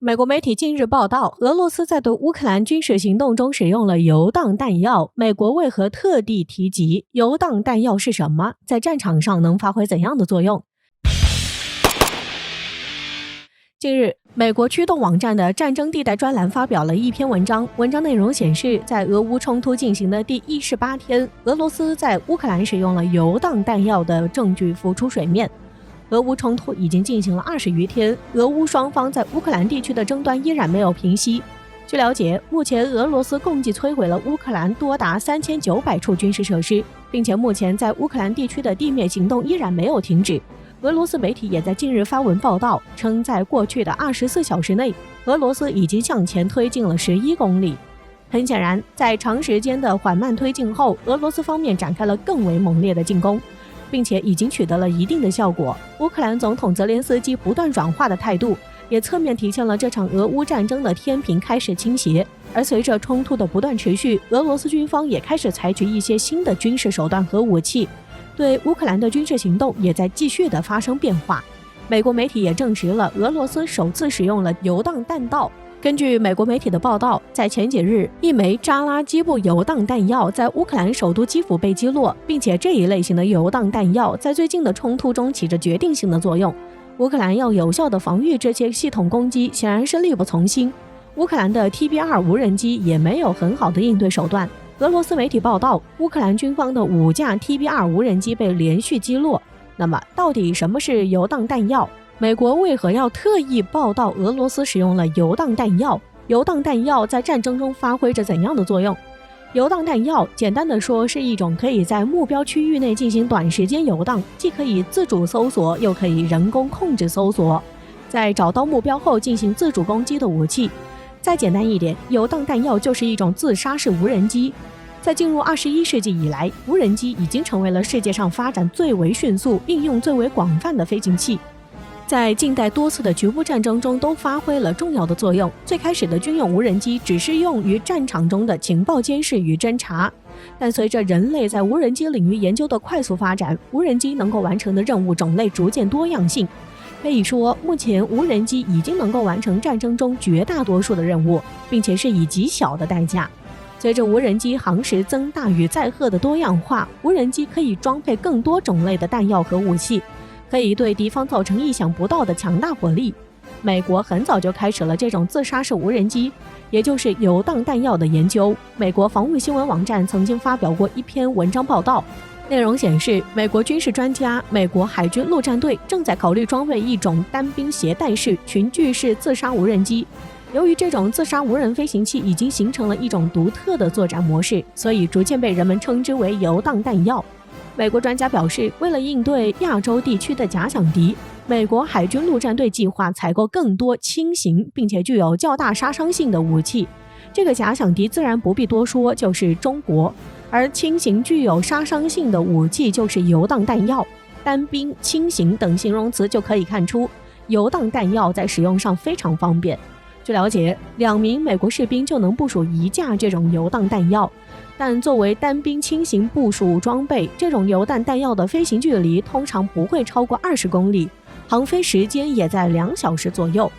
美国媒体近日报道，俄罗斯在对乌克兰军事行动中使用了游荡弹药。美国为何特地提及游荡弹药是什么？在战场上能发挥怎样的作用？近日，美国驱动网站的战争地带专栏发表了一篇文章，文章内容显示，在俄乌冲突进行的第18天，俄罗斯在乌克兰使用了游荡弹药的证据浮出水面。俄乌冲突已经进行了20余天，俄乌双方在乌克兰地区的争端依然没有平息。据了解，目前俄罗斯共计摧毁了乌克兰多达3900处军事设施，并且目前在乌克兰地区的地面行动依然没有停止。俄罗斯媒体也在近日发文报道，称在过去的24小时内，俄罗斯已经向前推进了11公里。很显然，在长时间的缓慢推进后，俄罗斯方面展开了更为猛烈的进攻，并且已经取得了一定的效果。乌克兰总统泽连斯基不断软化的态度，也侧面体现了这场俄乌战争的天平开始倾斜。而随着冲突的不断持续，俄罗斯军方也开始采取一些新的军事手段和武器，对乌克兰的军事行动也在继续的发生变化。美国媒体也证实了俄罗斯首次使用了游荡弹道。根据美国媒体的报道，在前几日，一枚扎拉基布游荡弹药在乌克兰首都基辅被击落，并且这一类型的游荡弹药在最近的冲突中起着决定性的作用。乌克兰要有效的防御这些系统攻击，显然是力不从心。乌克兰的 TB2 无人机也没有很好的应对手段。俄罗斯媒体报道，乌克兰军方的5架 TB2 无人机被连续击落。那么，到底什么是游荡弹药？美国为何要特意报道俄罗斯使用了游荡弹药？游荡弹药在战争中发挥着怎样的作用？游荡弹药简单的说是一种可以在目标区域内进行短时间游荡，既可以自主搜索，又可以人工控制搜索，在找到目标后进行自主攻击的武器。再简单一点，游荡弹药就是一种自杀式无人机。在进入21世纪以来，无人机已经成为了世界上发展最为迅速、应用最为广泛的飞行器。在近代多次的局部战争中都发挥了重要的作用。最开始的军用无人机只是用于战场中的情报监视与侦察，但随着人类在无人机领域研究的快速发展，无人机能够完成的任务种类逐渐多样性。可以说，目前无人机已经能够完成战争中绝大多数的任务，并且是以极小的代价。随着无人机航时增大与载荷的多样化，无人机可以装配更多种类的弹药和武器，可以对敌方造成意想不到的强大火力。美国很早就开始了这种自杀式无人机，也就是游荡弹药的研究。美国防务新闻网站曾经发表过一篇文章报道，内容显示，美国军事专家、美国海军陆战队正在考虑装备一种单兵携带式群聚式自杀无人机。由于这种自杀无人飞行器已经形成了一种独特的作战模式，所以逐渐被人们称之为游荡弹药。美国专家表示，为了应对亚洲地区的假想敌，美国海军陆战队计划采购更多轻型并且具有较大杀伤性的武器。这个假想敌自然不必多说，就是中国。而轻型具有杀伤性的武器就是游荡弹药。单兵、轻型等形容词就可以看出，游荡弹药在使用上非常方便。据了解，2名美国士兵就能部署1架这种游荡弹药。但作为单兵轻型部署装备，这种游荡弹药的飞行距离通常不会超过20公里，航飞时间也在2小时左右。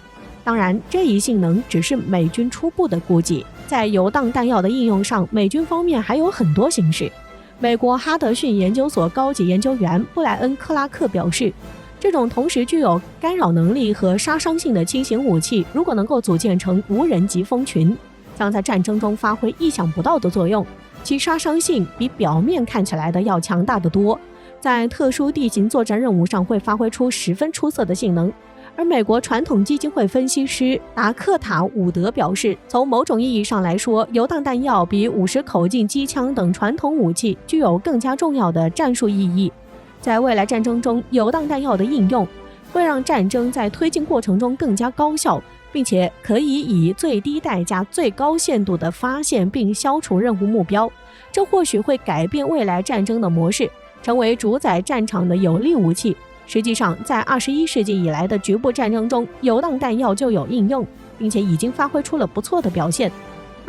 当然，这一性能只是美军初步的估计。在游荡弹药的应用上，美军方面还有很多形式。美国哈德逊研究所高级研究员布莱恩·克拉克表示，这种同时具有干扰能力和杀伤性的轻型武器，如果能够组建成无人疾风群，将在战争中发挥意想不到的作用。其杀伤性比表面看起来的要强大得多，在特殊地形作战任务上会发挥出十分出色的性能。而美国传统基金会分析师达克塔·伍德表示，从某种意义上来说，游荡弹药比50口径机枪等传统武器具有更加重要的战术意义。在未来战争中，游荡弹药的应用会让战争在推进过程中更加高效，并且可以以最低代价、最高限度地发现并消除任务目标。这或许会改变未来战争的模式，成为主宰战场的有力武器。实际上，在21世纪以来的局部战争中，游荡弹药就有应用，并且已经发挥出了不错的表现。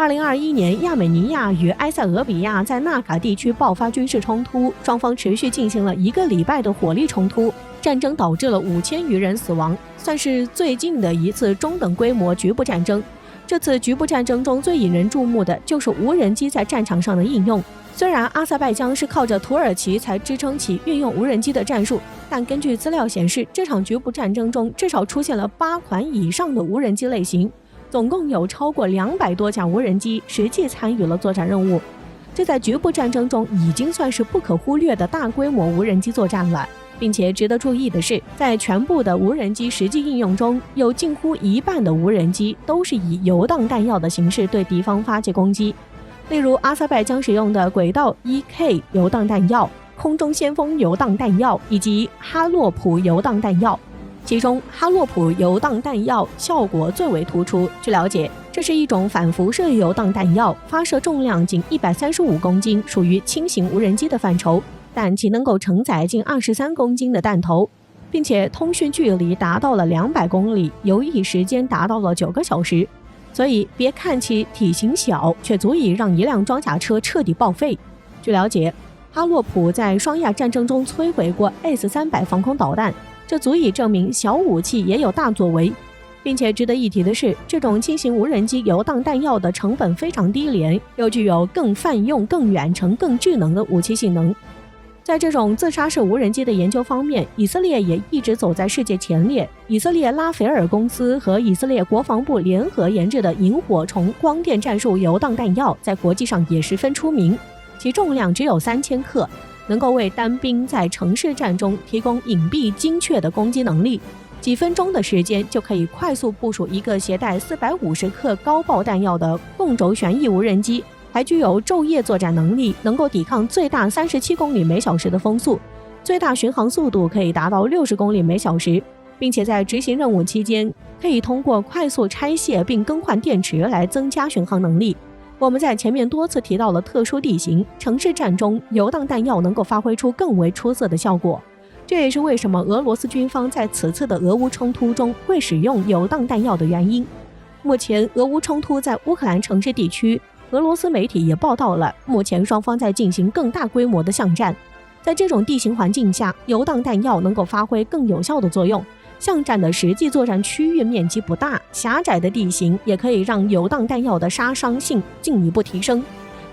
2021年，亚美尼亚与埃塞俄比亚在纳卡地区爆发军事冲突，双方持续进行了1个礼拜的火力冲突，战争导致了5000余人死亡，算是最近的一次中等规模局部战争。这次局部战争中最引人注目的就是无人机在战场上的应用。虽然阿塞拜疆是靠着土耳其才支撑起运用无人机的战术，但根据资料显示，这场局部战争中至少出现了8款以上的无人机类型，总共有超过200多架无人机实际参与了作战任务。这在局部战争中已经算是不可忽略的大规模无人机作战了。并且值得注意的是，在全部的无人机实际应用中，有近乎一半的无人机都是以游荡弹药的形式对敌方发起攻击。例如，阿塞拜疆使用的轨道 1K 游荡弹药、空中先锋游荡弹药以及哈洛普游荡弹药，其中哈洛普游荡弹药效果最为突出。据了解，这是一种反辐射游荡弹药，发射重量仅135公斤，属于轻型无人机的范畴，但其能够承载近23公斤的弹头，并且通讯距离达到了200公里，游弋时间达到了9个小时。所以别看其体型小，却足以让一辆装甲车彻底报废。据了解，哈洛普在双亚战争中摧毁过 S-300 防空导弹，这足以证明小武器也有大作为。并且值得一提的是，这种轻型无人机游荡弹药的成本非常低廉，又具有更泛用、更远程、更智能的武器性能。在这种自杀式无人机的研究方面，以色列也一直走在世界前列。以色列拉斐尔公司和以色列国防部联合研制的萤火虫光电战术游荡弹药在国际上也十分出名，其重量只有3000克，能够为单兵在城市战中提供隐蔽精确的攻击能力。几分钟的时间就可以快速部署一个携带450克高爆弹药的共轴旋翼无人机，还具有昼夜作战能力，能够抵抗最大37公里每小时的风速，最大巡航速度可以达到60公里每小时，并且在执行任务期间，可以通过快速拆卸并更换电池来增加巡航能力。我们在前面多次提到了特殊地形，城市战中游荡弹药能够发挥出更为出色的效果。这也是为什么俄罗斯军方在此次的俄乌冲突中会使用游荡弹药的原因。目前俄乌冲突在乌克兰城市地区，俄罗斯媒体也报道了，目前双方在进行更大规模的巷战。在这种地形环境下，游荡弹药能够发挥更有效的作用。巷战的实际作战区域面积不大，狭窄的地形也可以让游荡弹药的杀伤性进一步提升。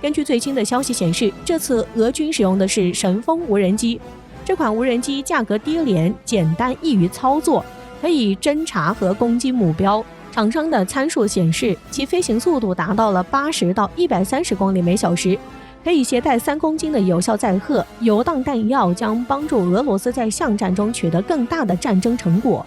根据最新的消息显示，这次俄军使用的是神风无人机。这款无人机价格低廉、简单、易于操作，可以侦察和攻击目标。厂商的参数显示，其飞行速度达到了80到130公里每小时，可以携带3公斤的有效载荷。游荡弹药将帮助俄罗斯在巷战中取得更大的战争成果。